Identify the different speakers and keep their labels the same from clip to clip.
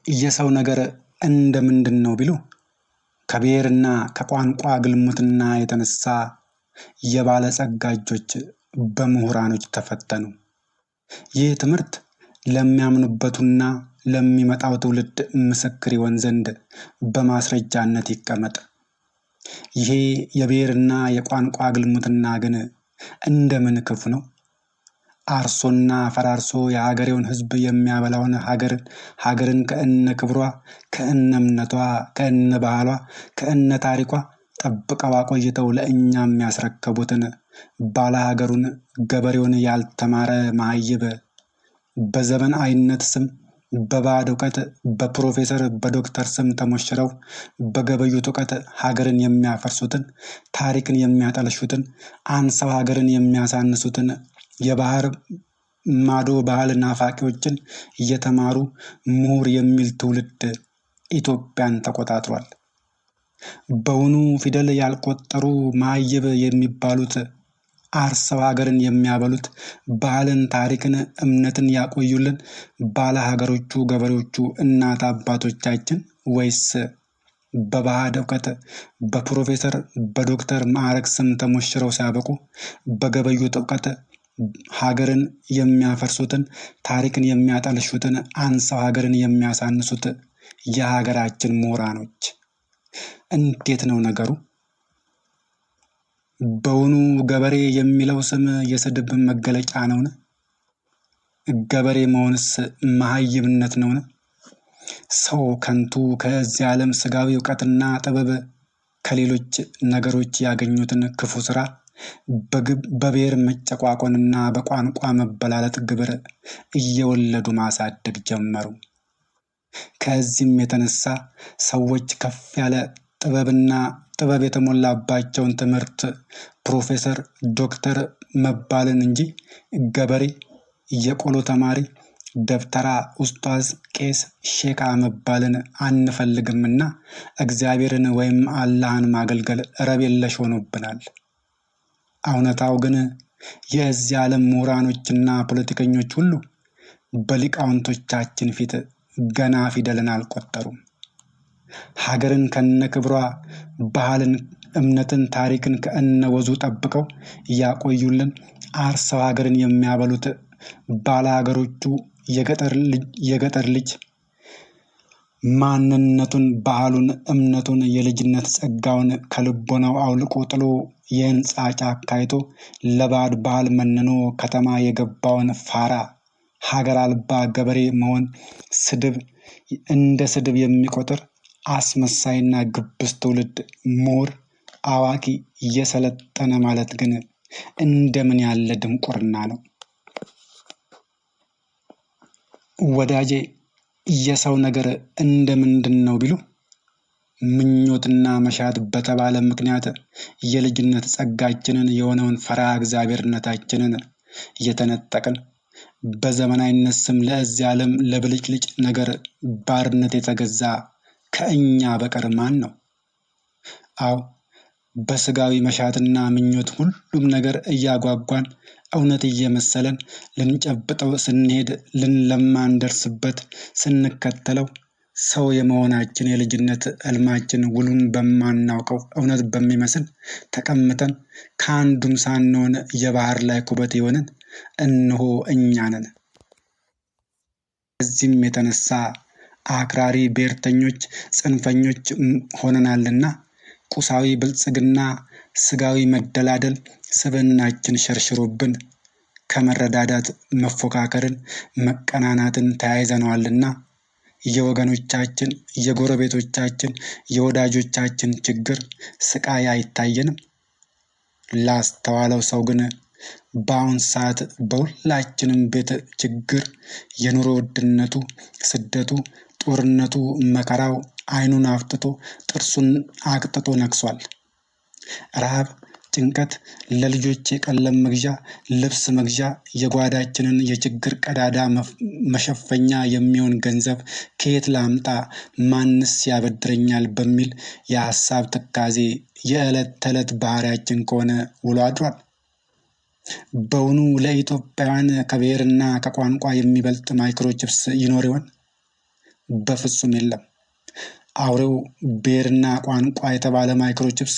Speaker 1: የሰው ነገር እንደምንድን ነው ቢሉ ከብሔርና ከቋንቋ ግልሙትና የተነሳ የባለጸጋ እጆች በምሁራኖች ተፈተኑ። ይህ ትምህርት ለሚያምኑበቱና ለሚመጣው ትውልድ ምስክር ይሆን ዘንድ በማስረጃነት ይቀመጥ። ይሄ የብሔርና የቋንቋ ግልሙትና ግን እንደምን ክፉ ነው! አርሶና ፈራርሶ የሀገሬውን ሕዝብ የሚያበላውን ሀገርን ከእነ ክብሯ፣ ከእነ እምነቷ፣ ከእነ ባህሏ፣ ከእነ ታሪኳ ጠብቀው አቆይተው ለእኛ የሚያስረከቡትን ባለ ሀገሩን ገበሬውን ያልተማረ መሀይብ በዘመን አይነት ስም በባዕድ እውቀት በፕሮፌሰር በዶክተር ስም ተሞሽረው በገበዩት እውቀት ሀገርን የሚያፈርሱትን፣ ታሪክን የሚያጠለሹትን፣ አንሰው ሀገርን የሚያሳንሱትን የባህር ማዶ ባህል ናፋቂዎችን እየተማሩ ምሁር የሚል ትውልድ ኢትዮጵያን ተቆጣጥሯል። በውኑ ፊደል ያልቆጠሩ መሀይብ የሚባሉት አርሰው ሀገርን የሚያበሉት ባህልን፣ ታሪክን፣ እምነትን ያቆዩልን ባለ ሀገሮቹ ገበሬዎቹ እናት አባቶቻችን ወይስ በባዕድ እውቀት በፕሮፌሰር በዶክተር ማዕረግ ስም ተሞሽረው ሲያበቁ በገበዩት እውቀት ሀገርን የሚያፈርሱትን፣ ታሪክን የሚያጠልሹትን፣ አንሰው ሀገርን የሚያሳንሱት የሀገራችን ምሁራኖች? እንዴት ነው ነገሩ? በውኑ ገበሬ የሚለው ስም የስድብ መገለጫ ነውን? ገበሬ መሆንስ መሀይብነት ነውን? ሰው ከንቱ ከዚህ ዓለም ስጋዊ እውቀትና ጥበብ ከሌሎች ነገሮች ያገኙትን ክፉ ስራ በብሔር መጨቋቆንና በቋንቋ መበላለጥ ግብር እየወለዱ ማሳደግ ጀመሩ። ከዚህም የተነሳ ሰዎች ከፍ ያለ ጥበብ የተሞላባቸውን ትምህርት ፕሮፌሰር፣ ዶክተር መባልን እንጂ ገበሬ፣ የቆሎ ተማሪ፣ ደብተራ፣ ኡስታዝ፣ ቄስ፣ ሼካ መባልን አንፈልግምና እግዚአብሔርን ወይም አላህን ማገልገል ረብ የለሽ ሆኖብናል። እውነታው ግን የዚህ ዓለም ምሁራኖችና ፖለቲከኞች ሁሉ በሊቃውንቶቻችን ፊት ገና ፊደልን አልቆጠሩም። ሀገርን ከነ ክብሯ፣ ባህልን፣ እምነትን፣ ታሪክን ከእነ ወዙ ጠብቀው ያቆዩልን አርሰው ሀገርን የሚያበሉት ባለ ሀገሮቹ የገጠር ልጅ ማንነቱን፣ ባህሉን፣ እምነቱን፣ የልጅነት ጸጋውን ከልቦናው አውልቆ ጥሎ የህንፃ ጫካ አይቶ ለባዕድ ባህል መንኖ ከተማ የገባውን ፋራ ሀገር አልባ ገበሬ መሆን እንደ ስድብ የሚቆጥር አስመሳይና ግብስ ትውልድ ምሁር፣ አዋቂ፣ እየሰለጠነ ማለት ግን እንደምን ያለ ድንቁርና ነው! ወዳጄ፣ የሰው ነገር እንደምንድን ነው ቢሉ ምኞትና መሻት በተባለ ምክንያት የልጅነት ጸጋችንን የሆነውን ፈሪሃ እግዚአብሔርነታችንን እየተነጠቅን በዘመናዊነት ስም ለዚህ ዓለም ለብልጭልጭ ነገር ባርነት የተገዛ ከእኛ በቀር ማን ነው? አዎ፣ በስጋዊ መሻትና ምኞት ሁሉም ነገር እያጓጓን እውነት እየመሰለን ልንጨብጠው ስንሄድ ለማንደርስበት ስንከተለው ሰው የመሆናችን የልጅነት ሕልማችን ውሉን በማናውቀው እውነት በሚመስል ተቀምጠን ከአንዱም ሳንሆን የባህር ላይ ኩበት የሆንን እነሆ እኛ ነን። ከዚህም የተነሳ አክራሪ ብሔርተኞች፣ ጽንፈኞች ሆነናልና ቁሳዊ ብልጽግና፣ ስጋዊ መደላደል ስብዕናችን ሸርሽሮብን ከመረዳዳት መፎካከርን፣ መቀናናትን ተያይዘነዋልና የወገኖቻችን፣ የጎረቤቶቻችን፣ የወዳጆቻችን ችግር፣ ስቃይ አይታየንም። ላስተዋለው ሰው ግን በአሁን ሰዓት በሁላችንም ቤት ችግር፣ የኑሮ ውድነቱ፣ ስደቱ፣ ጦርነቱ፣ መከራው ዓይኑን አፍጥጦ ጥርሱን አቅጥጦ ነግሷል። ረሃብ፣ ጭንቀት፣ ለልጆች የቀለም መግዣ፣ ልብስ መግዣ፣ የጓዳችንን የችግር ቀዳዳ መሸፈኛ የሚሆን ገንዘብ ከየት ላምጣ፣ ማንስ ያበድረኛል በሚል የሀሳብ ትካዜ የዕለት ተዕለት ባህሪያችን ከሆነ ውሎ አድሯል። በውኑ ለኢትዮጵያውያን ከብሔርና ከቋንቋ የሚበልጥ ማይክሮቺፕስ ይኖር ይሆን? በፍጹም የለም። አውሬው ብሔርና ቋንቋ የተባለ ማይክሮቺፕስ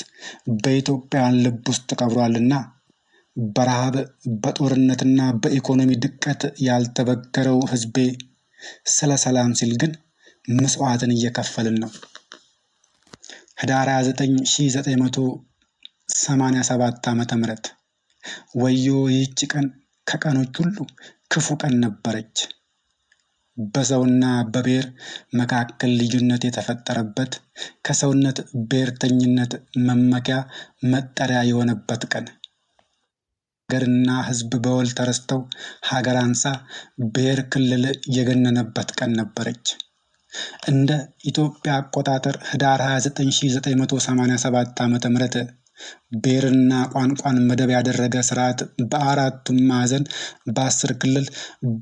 Speaker 1: በኢትዮጵያውያን ልብ ውስጥ ቀብሯልና በረሃብ በጦርነትና በኢኮኖሚ ድቀት ያልተበገረው ሕዝቤ ስለ ሰላም ሲል ግን መስዋዕትን እየከፈልን ነው። ህዳር 29 1987 ዓ.ም ወዮ ይህች ቀን ከቀኖች ሁሉ ክፉ ቀን ነበረች። በሰውና በብሔር መካከል ልዩነት የተፈጠረበት ከሰውነት ብሔርተኝነት መመኪያ መጠሪያ የሆነበት ቀን ሀገርና ሕዝብ በወል ተረስተው ሀገር አንሳ ብሔር ክልል የገነነበት ቀን ነበረች። እንደ ኢትዮጵያ አቆጣጠር ህዳር 29 1987 ዓ.ም ብሔርና ቋንቋን መደብ ያደረገ ስርዓት በአራቱም ማዕዘን በ10 ክልል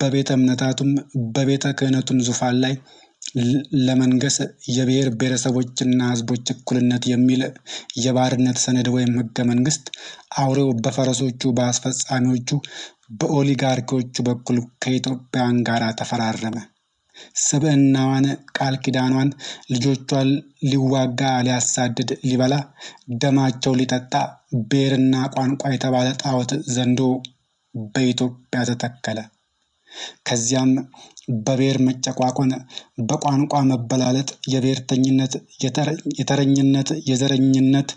Speaker 1: በቤተ እምነታቱም በቤተ ክህነቱም ዙፋን ላይ ለመንገስ የብሔር ብሔረሰቦችና ሕዝቦች እኩልነት የሚል የባርነት ሰነድ ወይም ህገ መንግስት አውሬው በፈረሶቹ በአስፈጻሚዎቹ በኦሊጋርኪዎቹ በኩል ከኢትዮጵያን ጋር ተፈራረመ። ስብዕናዋን ቃል ኪዳኗን ልጆቿን ሊዋጋ ሊያሳድድ ሊበላ ደማቸው ሊጠጣ ብሔርና ቋንቋ የተባለ ጣዖት ዘንዶ በኢትዮጵያ ተተከለ። ከዚያም በብሔር መጨቋቆን፣ በቋንቋ መበላለጥ፣ የብሔርተኝነት፣ የተረኝነት፣ የዘረኝነት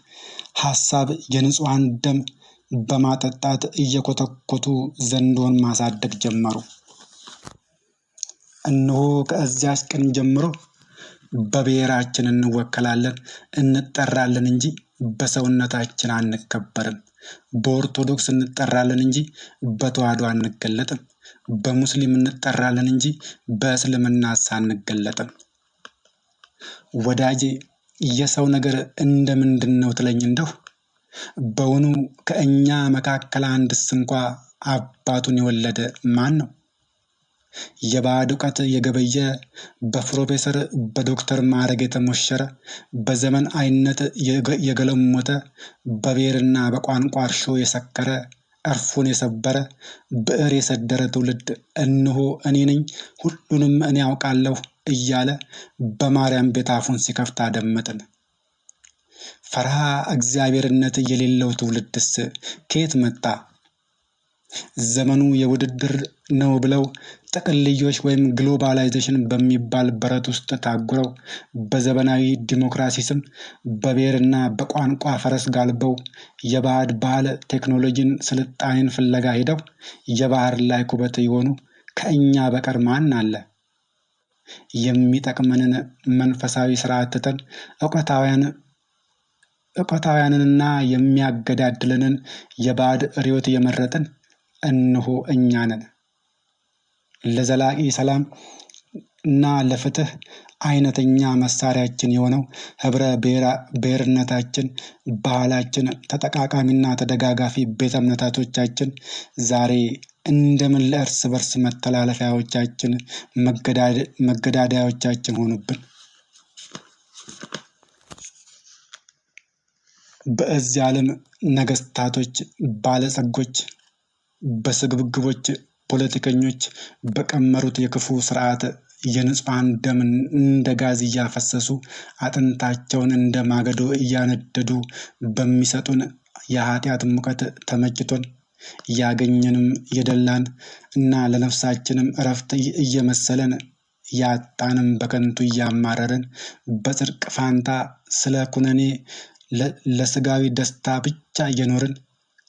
Speaker 1: ሀሳብ የንጹሐን ደም በማጠጣት እየኮተኮቱ ዘንዶን ማሳደግ ጀመሩ። እነሆ ከዚያች ቀን ጀምሮ በብሔራችን እንወከላለን፣ እንጠራለን እንጂ በሰውነታችን አንከበርም። በኦርቶዶክስ እንጠራለን እንጂ በተዋሕዶ አንገለጥም። በሙስሊም እንጠራለን እንጂ በእስልምና አንገለጥም። ወዳጄ የሰው ነገር እንደምንድን ነው ትለኝ እንደው በውኑ ከእኛ መካከል አንድስ እንኳ አባቱን የወለደ ማን ነው? የባዕድ እውቀት የገበየ በፕሮፌሰር በዶክተር ማዕረግ የተሞሸረ በዘመን አይነት የገለሞተ በብሔርና በቋንቋ እርሾ የሰከረ እርፉን የሰበረ ብዕር የሰደረ ትውልድ እነሆ እኔ ነኝ ሁሉንም እኔ ያውቃለሁ እያለ በማርያም ቤት አፉን ሲከፍት አደመጥን። ፈርሃ እግዚአብሔርነት የሌለው ትውልድስ ከየት መጣ? ዘመኑ የውድድር ነው ብለው ጥቅልዮች ወይም ግሎባላይዜሽን በሚባል በረት ውስጥ ታጉረው በዘመናዊ ዲሞክራሲ ስም በብሔርና በቋንቋ ፈረስ ጋልበው የባዕድ ባህል ቴክኖሎጂን ስልጣኔን ፍለጋ ሄደው የባህር ላይ ኩበት የሆኑ ከእኛ በቀር ማን አለ? የሚጠቅመንን መንፈሳዊ ስርዓት ትተን እውቀታውያንንና የሚያገዳድለንን የባዕድ ርዕዮት የመረጥን እነሆ እኛ ነን። ለዘላቂ ሰላም እና ለፍትህ አይነተኛ መሳሪያችን የሆነው ህብረ ብሔርነታችን፣ ባህላችን፣ ተጠቃቃሚና ተደጋጋፊ ቤተ እምነቶቻችን ዛሬ እንደምን ለእርስ በርስ መተላለፊያዎቻችን፣ መገዳደያዎቻችን ሆኑብን። በዚህ ዓለም ነገስታቶች፣ ባለጸጎች፣ በስግብግቦች ፖለቲከኞች በቀመሩት የክፉ ስርዓት የንጹሐን ደምን እንደ ጋዝ እያፈሰሱ አጥንታቸውን እንደ ማገዶ እያነደዱ በሚሰጡን የኃጢአት ሙቀት ተመችቶን ያገኘንም የደላን እና ለነፍሳችንም እረፍት እየመሰለን ያጣንም በከንቱ እያማረርን በጽድቅ ፋንታ ስለ ኩነኔ ለስጋዊ ደስታ ብቻ እየኖርን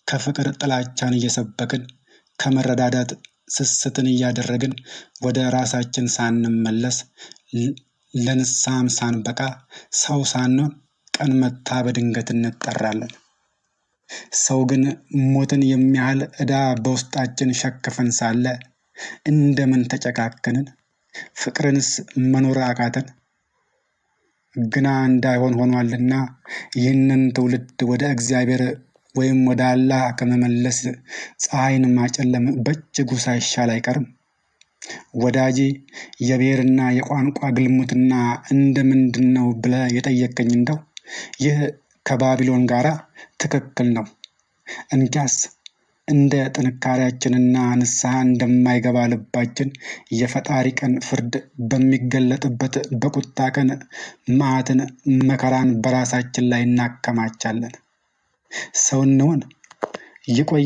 Speaker 1: ከፍቅር ጥላቻን እየሰበክን ከመረዳዳት ስስትን እያደረግን ወደ ራሳችን ሳንመለስ ለንስሐም ሳንበቃ ሰው ሳንሆን ቀን መታ በድንገት እንጠራለን። ሰው ግን ሞትን የሚያህል ዕዳ በውስጣችን ሸክፈን ሳለ እንደምን ተጨካከንን? ፍቅርንስ መኖር አቃተን? ግና እንዳይሆን ሆኗልና ይህንን ትውልድ ወደ እግዚአብሔር ወይም ወደ አላህ ከመመለስ ፀሐይን ማጨለም በእጅጉ ሳይሻል አይቀርም። ወዳጄ የብሔርና የቋንቋ ግልሙትና እንደምንድን ነው ብለህ የጠየቀኝ እንደው ይህ ከባቢሎን ጋር ትክክል ነው። እንኪያስ እንደ ጥንካሬያችንና ንስሐ እንደማይገባ ልባችን የፈጣሪ ቀን ፍርድ በሚገለጥበት በቁጣ ቀን መዓትን መከራን በራሳችን ላይ እናከማቻለን። ሰው እንሆን። ይቆየ